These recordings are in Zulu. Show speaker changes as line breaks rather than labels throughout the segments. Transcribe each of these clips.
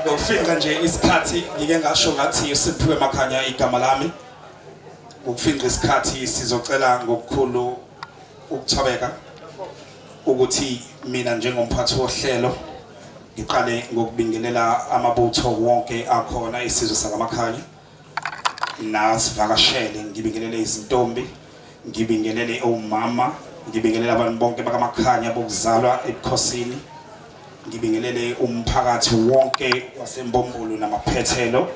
Ngokufika nje isikhathi ngike ngasho ngathi usiphiwe Makhanya igama lami. Ukufika isikhathi sizocela ngokukhulu ukuthobeka ukuthi mina njengomphathi wohlelo ngiqale ngokubingelela amabutho wonke akhona isizwe sakaMakhanya. Nasivakashele ngibingelele izintombi, ngibingelele omama, ngibingelele abantu bonke bakaMakhanya bokuzalwa ebukhosini. Ngibingelele umphakathi wonke waseMbumbulu namaphethelo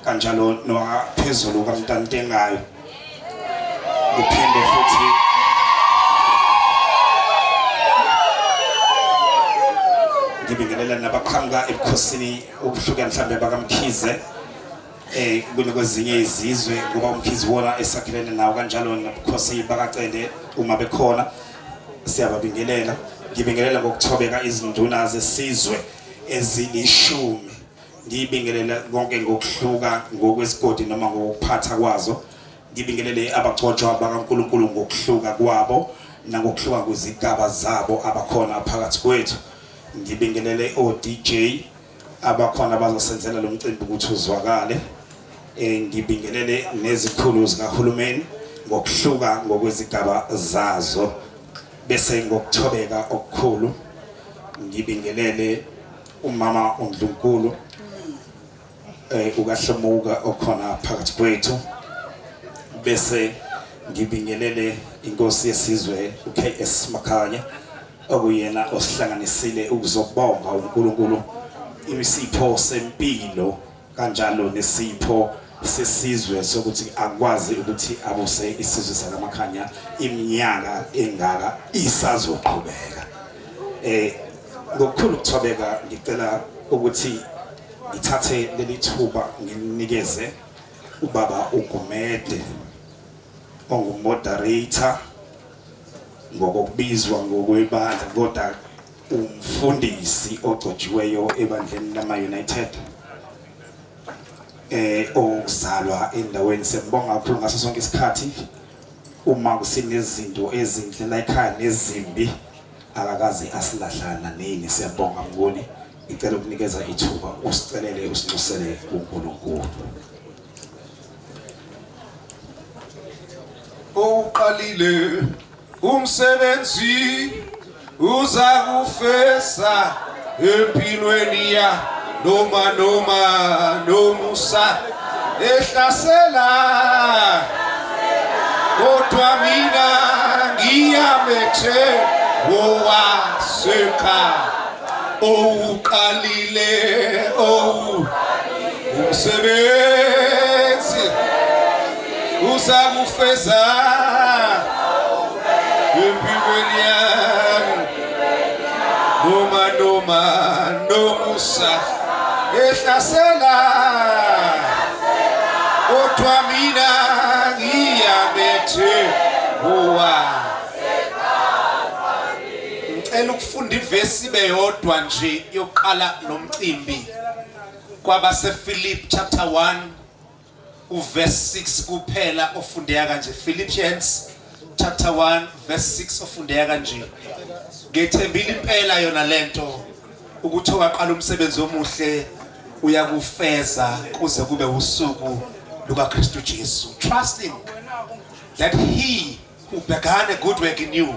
kanjalo nophezulu kaMntantengayo. Ngiphinde futhi ngibingelela nabaqhamuka ebukhosini okuhlukene mhlambe bakaMkhize kunokwezinye izizwe ngoba uMkhize wona esakhelene nawo kanjalo nabukhosi bakacele uma bekhona siyababingelela. Ngibingelela ngokuthobeka izinduna zesizwe ezilishumi. Ngibingelela konke ngokuhluka ngokwesigodi noma ngokuphatha kwazo. Ngibingelele abagcotshwa bakaNkulunkulu ngokuhluka kwabo nangokuhluka kwezigaba zabo abakhona phakathi kwethu. Ngibingelele o-DJ abakhona bazosenzela lo mcimbi ukuthi uzwakale. Ngibingelele nezikhulu zikahulumeni ngokuhluka ngokwezigaba zazo. Bese ngokuthobeka okukhulu ngibingelele umama uNdlunkulu ukaHlomuka okhona phakathi kwethu. Bese ngibingelele inkosi yesizwe uKS Makhanya okuyena osihlanganisile ukuzobonga uNkulunkulu imisipho sempilo kanjalo nesipho sesizwe sokuthi akwazi ukuthi abuse isizwe sakaMakhanya iminyaka engaka isazoqhubeka. Ngokukhulu ukuthobeka ngicela ukuthi ngithathe leli thuba nginikeze ubaba uGumede ongumoderator ngokubizwa ngokwebandla kodwa umfundisi ogcotshiweyo ebandleni lama-United ozalwa endaweni. Siyabonga kakhulu ngaso sonke isikhathi uma kusinezinto ezinhle la ekhaya nezimbi akakazi asilahlana nini. Siyabonga Mnguni, ngicela ukunikeza ithuba usicelele usincusele kuNkulunkulu.
Uqalile umsebenzi uza kufesa empilweni ya noma nomusa ehlasela kodwa mina ngiyamethe owaseka. Uqalile umsebenzi uza kufesa empilweni yami noma nomusa ehlasela kodwa mina ngiyamethe owaseka. Ngicela ukufunda ivesi beyodwa nje yokuqala nomcimbi kwabase-Philip chapter 1 uverse 6 kuphela ofundeka kanje. Philippians chapter 1 verse 6 ofundeka kanje. Ngethembile impela yona lento ukuthi waqala umsebenzi omuhle uyakufeza kuze kube usuku lukaKristu Jesu. Trusting that he who began a good work in you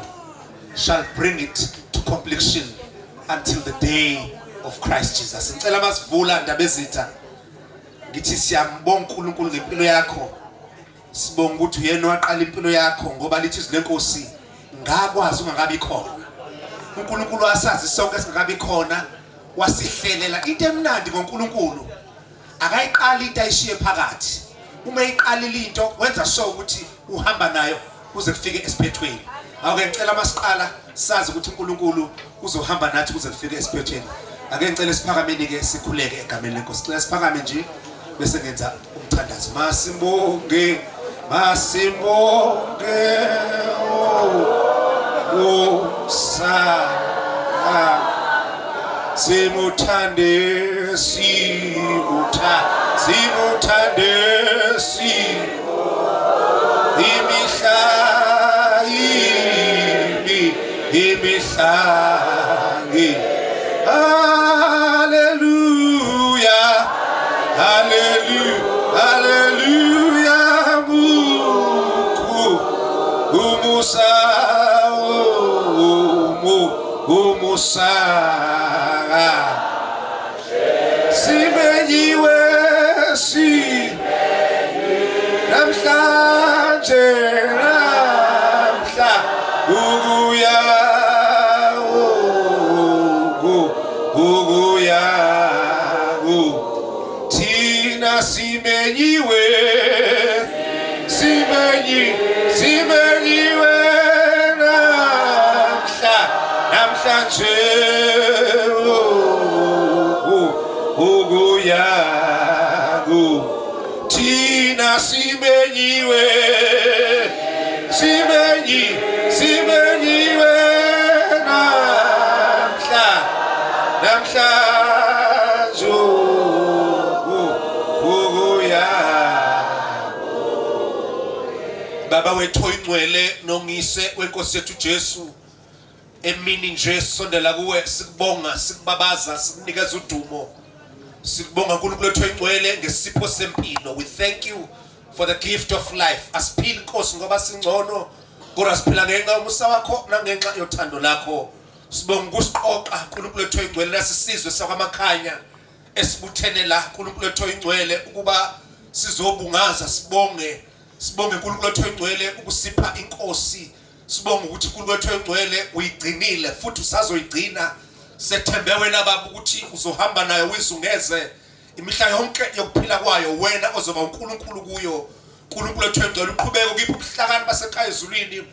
shall bring it to completion until the day of Christ Jesus. Ngicela masivula ndaba ezitha ngithi siyambonga uNkulunkulu ngempilo yakho. Sibonga ukuthi uyena waqala impilo yakho ngoba lithi izinkosi ngakwazi ungakabi khona. uNkulunkulu wasazi sonke singakabi khona wasihlelela into emnandi ngoNkulunkulu. Akayiqali into ayishiye phakathi. Uma eyiqalile into wenza sure ukuthi uhamba nayo kuze kufike esiphethweni. Ake ngicela masiqala sazi ukuthi uNkulunkulu uzohamba nathi kuze kufike esiphethweni. Ake ngicela siphakameni ke sikhuleke egameni leNkosi. Sicela siphakame nje bese ngenza umthandazo. Masimbonge sa simuthande imihla. Hallelujah. Hallelujah, hallelujah, umusa, umusa, simenyiwe, namhlanje, uguya, uguya, tina simenyiwe, simenyiwe, namhlanje, uguya, tina simenyiwe, simenyiwe, namhlanje, uguya. Baba wethu oyingcwele nongise wenkosi yethu Jesu, emini nje sondela kuwe sikubonga, sikubabaza, sikunikeza udumo. Sikubonga uNkulunkulu wethu oyingcwele ngesipho sempilo. We thank you for the gift of life. Asiphila Nkosi ngoba singcono, kodwa siphila ngenxa yomusa wakho nangenxa yothando lakho. Sibonga ukusiqoqa uNkulunkulu wethu oyingcwele nasisizwe sakwaMakhanya esibuthene la uNkulunkulu wethu oyingcwele ukuba sizobungaza. Sibonge uNkulunkulu wethu oyingcwele ukusipha inkosi. Sibonga ukuthi uNkulunkulu wethu oyingcwele uyigcinile futhi usazoyigcina. Sethembe wena baba ukuthi uzohamba nayo uyizungeze imihla yonke yokuphila kwayo, wena ozoba uNkulunkulu kuyo. uNkulunkulu wethu oyingcwele uqhubeke ukupha ubuhlakani basekhaya ezulwini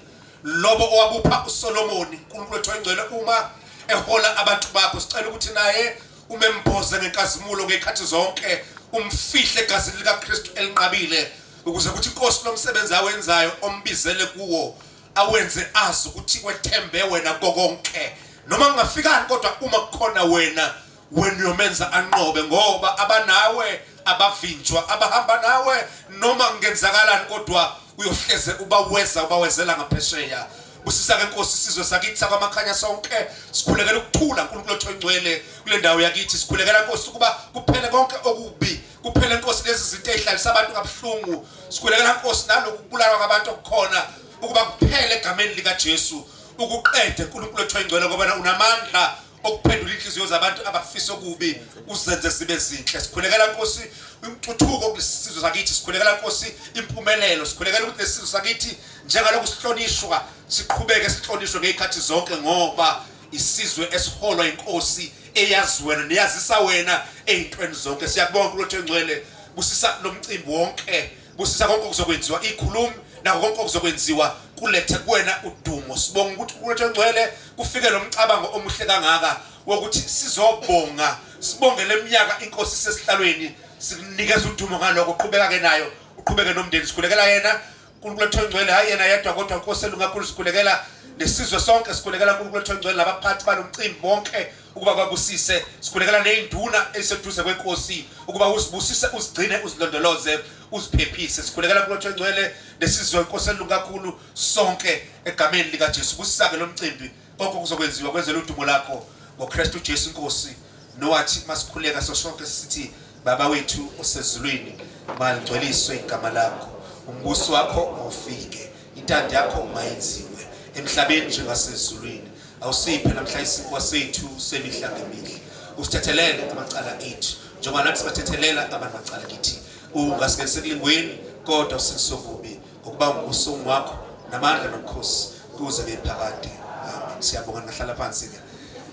lobo owabupha uSolomoni. uNkulunkulu wethu oyingcwele uma ehola abantu bakho sicela ukuthi naye umemboze ngenkazimulo ngekhathi zonke, umfihle egazini likaKristu elinqabile, ukuze ukuthi inkosi lomsebenzi awenzayo ombizele kuwo awenze azi ukuthi wethembe wena konke. Noma kungafikani kodwa uma kukhona wena uyomenza anqobe, ngoba abanawe abavinjwa, abahamba nawe noma kungenzakalani kodwa uyohleze ubawezela ngaphesheya. Busisa ke Nkosi isizwe sakithi sakwaMakhanya sonke, sikhulekela ukuthula uNkulunkulu wethu oyingcwele kule ndawo yakithi. Sikhulekela Nkosi ukuba kuphele konke okubi, kuphele Nkosi lezi zinto ezihlalisa abantu kabuhlungu. Sikhulekela Nkosi naloku kubulawa kwabantu okukhona ukuba kuphele egameni lika Jesu. Ukuqede uNkulunkulu wethu oyingcwele ngoba unamandla okuphendula inhliziyo zabantu abafisa okubi uzenze sibe zinhle. Sikhulekela Nkosi umthuthuko kulesizwe sakithi. Sikhulekela Nkosi impumelelo. Sikhulekela ukuthi lesizwe sakithi njengalokhu sihlonishwa siqhubeke sihlonishwe ngezikhathi zonke, ngoba isizwe esiholwa inkosi eyazi wena neyazisa wena ezintweni zonke. Siyakubonga uNkulunkulu wethu oyingcwele, busisa lomcimbi wonke, busisa konke okuzokwenziwa, ikhulumi nakho konke okuzokwenziwa kulethe kuwena udumo. Sibonga ukuthi uNkulunkulu wethu oyingcwele kufike lo mcabango omuhle kangaka wokuthi sizobonga, sibonge leminyaka inkosi sesihlalweni, sikunikeza udumo ngaloko. Uqhubeka ke nayo, uqhubeke nomndeni. Sikhulekela yena uNkulunkulu wethu oyingcwele, hayi yena yedwa kodwa inkosi eluNkulunkulu. Sikhulekela lesizwe sonke, sikhulekela uNkulunkulu wethu oyingcwele labaphathi balomcimbi bonke ukuba babusise. Sikhulekela nezinduna eziseduze kwenkosi ukuba uzibusise, uzigcine, uzilondoloze, uziphephise. Sikhulekela uNkulunkulu wethu oyingcwele lesizwe inkosi eluNkulunkulu sonke egameni lika Jesu. Busisa ke lo mcimbi konke kuzokwenziwa kwenzela udumo lakho ngoKristu Jesu inkosi. Nowathi masikhuleka sonke sithi Baba wethu osezulwini, malingcweliswe igama lakho, umbuso wakho ufike, intando yakho mayenziwe emhlabeni njengasezulwini. Awusiphe namhla isinkwa sethu semihla ngemihla. Usithethelele amacala ethu njengoba nathi sibathethelela abantu amacala kithi. Ungasingenise kulingweni kodwa usingisokubi, ngokuba umbuso wakho namandla nobukhosi kuze bephakade. Amen. Siyabonga nahlala phansi ke.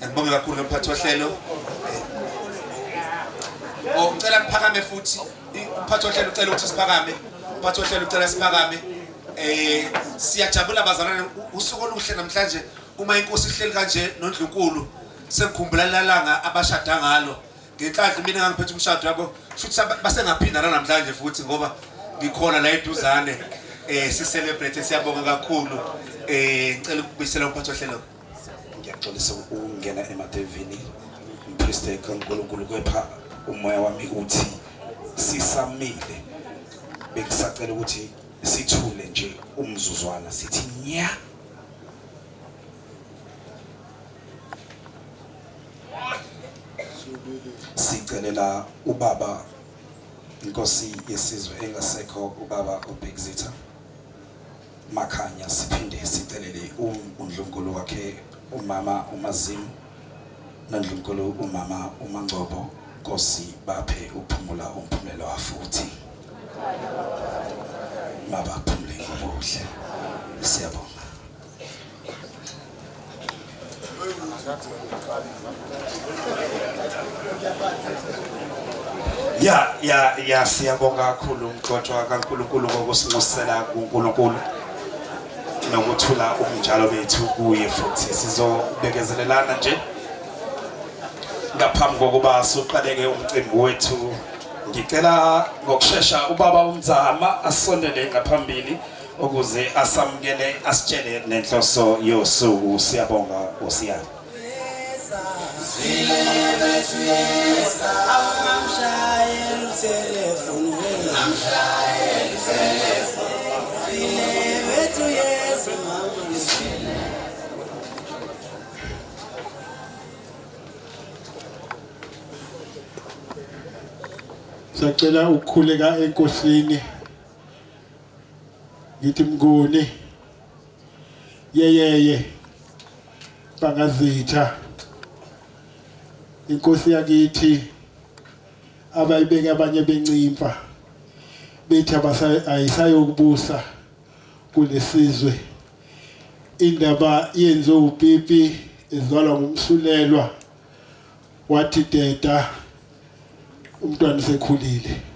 Ngibonga kakhulu ngemphathi wohlelo. Ngicela niphakame futhi. Umphathi wohlelo ucela ukuthi siphakame. Umphathi wohlelo ucela siphakame. Siyajabula bazalwane, usuku oluhle namhlanje. Uma inkosi ihleli kanje noNdlunkulu, sekukhumbula lalanga abashada ngalo. Ngenhlanhla mina ngangiphethe umshado yabo, futhi basengaphinda namhlanje futhi ngoba ngikhona la eduzane. Si celebrate, siyabonga kakhulu. Ngicela ukubuyisela umphathi wohlelo.
Ngiyaxolisa ukungena emadevini. Umpriest kaNkulunkulu kepha umoya wami uthi sisamile. Bengisacela ukuthi sithule nje umzuzwana sithi nya. Sicelela ubaba Inkosi yesizwe engasekho ubaba uBhekzitha Makhanya, siphinde sicelele uNdlunkulu wakhe umama uMazimu noNdlunkulu umama uMangcobo, Nkosi baphe uphumula umphumelo wafuthi mabaphumule ngobuhle. Siyabonga. Ya siyabonga kakhulu umgcotshwa kaNkulunkulu ngokusinxusela kuNkulunkulu nokuthula umnjalo bethu kuye, futhi sizobekezelelana nje ngaphambi kokuba siqaleke umcimbi wethu. Ngicela ngokusheshsha ubaba uMzama asondele ngaphambili ukuze asamukele, asitshele nenhloso yosuku. Siyabonga osiyana.
Sacela ukukhuleka enkosini, ngithi Mnguni yeyeye bangazitha inkosi yakithi abayibeke abanye bencimfa bethi ayisayokubusa kulesizwe. Indaba yenziwe uPipi ezalwa ngumsulelwa, wathi teta umntwana sekhulile.